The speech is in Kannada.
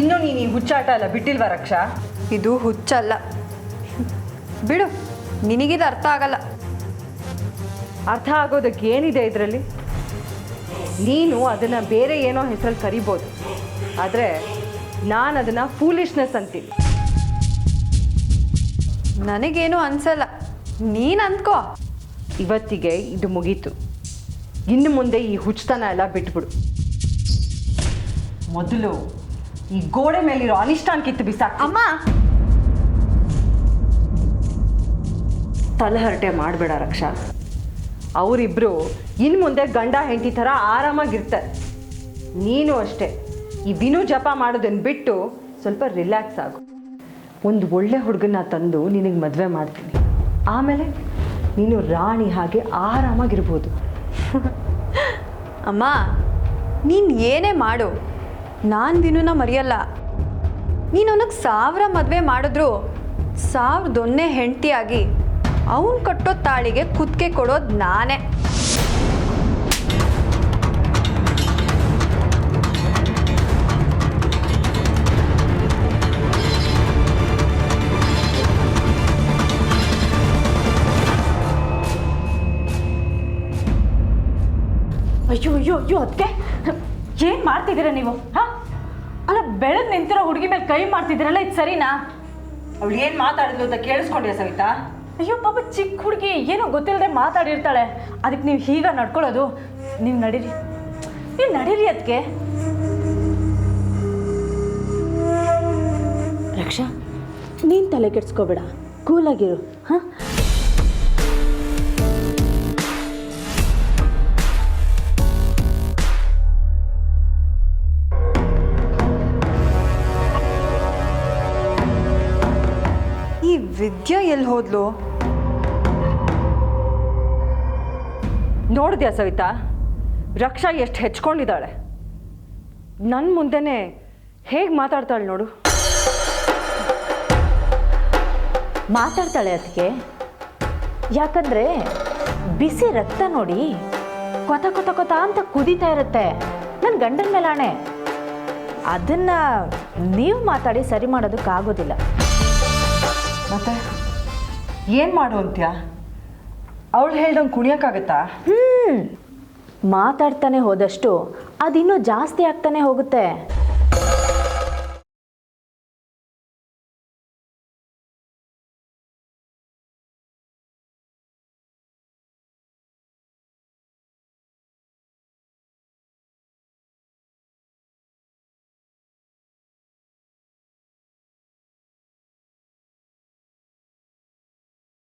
ಇನ್ನೂ ನೀನು ಈ ಹುಚ್ಚಾಟ ಎಲ್ಲ ಬಿಟ್ಟಿಲ್ವಾ ರಕ್ಷಾ? ಇದು ಹುಚ್ಚಲ್ಲ ಬಿಡು, ನಿನಗಿದು ಅರ್ಥ ಆಗಲ್ಲ. ಅರ್ಥ ಆಗೋದಕ್ಕೆ ಏನಿದೆ ಇದರಲ್ಲಿ? ನೀನು ಅದನ್ನು ಬೇರೆ ಏನೋ ಹೆಸರಲ್ಲಿ ಕರಿಬೋದು, ಆದರೆ ನಾನು ಅದನ್ನು ಫೂಲಿಶ್ನೆಸ್ ಅಂತೀನಿ. ನನಗೇನು ಅನ್ಸಲ್ಲ, ನೀನು ಅಂದ್ಕೋ. ಇವತ್ತಿಗೆ ಇದು ಮುಗೀತು. ಇನ್ನು ಮುಂದೆ ಈ ಹುಚ್ಚತನ ಎಲ್ಲ ಬಿಟ್ಬಿಡು. ಮೊದಲು ಈ ಗೋಡೆ ಮೇಲಿರೋ ಅನಿಷ್ಟಾನ್ ಕಿತ್ತು ಬಿಸಾಕ. ಅಮ್ಮ, ತಲೆಹರಟೆ ಮಾಡಬೇಡ ರಕ್ಷಾ. ಅವರಿಬ್ಬರು ಇನ್ನು ಮುಂದೆ ಗಂಡ ಹೆಂಡತಿ ಥರ ಆರಾಮಾಗಿರ್ತಾರೆ. ನೀನು ಅಷ್ಟೇ, ಈ ವಿನು ಜಪ ಮಾಡೋದನ್ನು ಬಿಟ್ಟು ಸ್ವಲ್ಪ ರಿಲ್ಯಾಕ್ಸ್ ಆಗು. ಒಂದು ಒಳ್ಳೆ ಹುಡುಗನ ತಂದು ನಿನಗೆ ಮದುವೆ ಮಾಡ್ತೀನಿ. ಆಮೇಲೆ ನೀನು ರಾಣಿ ಹಾಗೆ ಆರಾಮಾಗಿರ್ಬೋದು. ಅಮ್ಮ, ನೀನು ಏನೇ ಮಾಡು, ನಾನು ವಿನುನ ಮರೆಯಲ್ಲ. ನೀನು ಅವನಿಗೆ 1000 ಮದುವೆ ಮಾಡಿದ್ರು 1001ನೇ ಹೆಂಡತಿಯಾಗಿ ಅವನು ಕಟ್ಟೋ ತಾಳಿಗೆ ಕುತ್ತಿಗೆ ಕೊಡೋದು ನಾನೇ. ಅಯ್ಯೋ ಅಯ್ಯೋ ಅಯ್ಯೋ, ಅದಕ್ಕೆ ಏನು ಮಾಡ್ತಿದ್ದೀರಾ ನೀವು? ಹಾಂ, ಅಲ್ಲ, ಬೆಳೆದು ನಿಂತಿರೋ ಹುಡುಗಿ ಮೇಲೆ ಕೈ ಮಾಡ್ತಿದ್ದೀರಲ್ಲ, ಇದು ಸರಿನಾ? ಅವಳು ಏನು ಮಾತಾಡಿದ್ಲು ಅಂತ ಕೇಳಿಸ್ಕೊಂಡೆ ಸವಿತಾ? ಅಯ್ಯೋ ಪಾಪ, ಚಿಕ್ಕ ಹುಡುಗಿ ಏನೋ ಗೊತ್ತಿಲ್ಲದೆ ಮಾತಾಡಿರ್ತಾಳೆ. ಅದಕ್ಕೆ ನೀವು ಹೀಗ ನಡ್ಕೊಳ್ಳೋದು? ನೀವು ನಡೀರಿ, ಅದಕ್ಕೆ. ರಕ್ಷಾ, ನೀನು ತಲೆ ಕೆಡ್ಸ್ಕೋಬೇಡ, ಕೂಲಾಗಿರು. ಹಾಂ, ಈ ವಿದ್ಯಾ ಎಲ್ಲಿ ಹೋದ್ಲು? ನೋಡಿದ್ಯಾ ಸವಿತಾ, ರಕ್ಷಾ ಎಷ್ಟು ಹೆಚ್ಕೊಂಡಿದ್ದಾಳೆ. ನನ್ನ ಮುಂದೆನೇ ಹೇಗೆ ಮಾತಾಡ್ತಾಳೆ ನೋಡು. ಮಾತಾಡ್ತಾಳೆ ಅದಕ್ಕೆ. ಯಾಕಂದರೆ ಬಿಸಿ ರಕ್ತ ನೋಡಿ ಕೊತ ಕೊತ ಕೊತ ಅಂತ ಕುದೀತಾ ಇರುತ್ತೆ ನನ್ನ ಗಂಡನ ಮೇಲೆ ಆಣೆ. ಅದನ್ನು ನೀವು ಮಾತಾಡಿ ಸರಿ ಮಾಡೋದಕ್ಕಾಗೋದಿಲ್ಲ. ಮತ್ತೆ ಏನು ಮಾಡು ಅಂತ್ಯಾ? ಅವಳು ಹೇಳ್ದಂಗೆ ಕುಣಿಯೋಕ್ಕಾಗತ್ತಾ? ಮಾತಾಡ್ತಾನೆ ಹೋದಷ್ಟು ಅದಿನ್ನೂ ಜಾಸ್ತಿ ಆಗ್ತಾನೆ ಹೋಗುತ್ತೆ.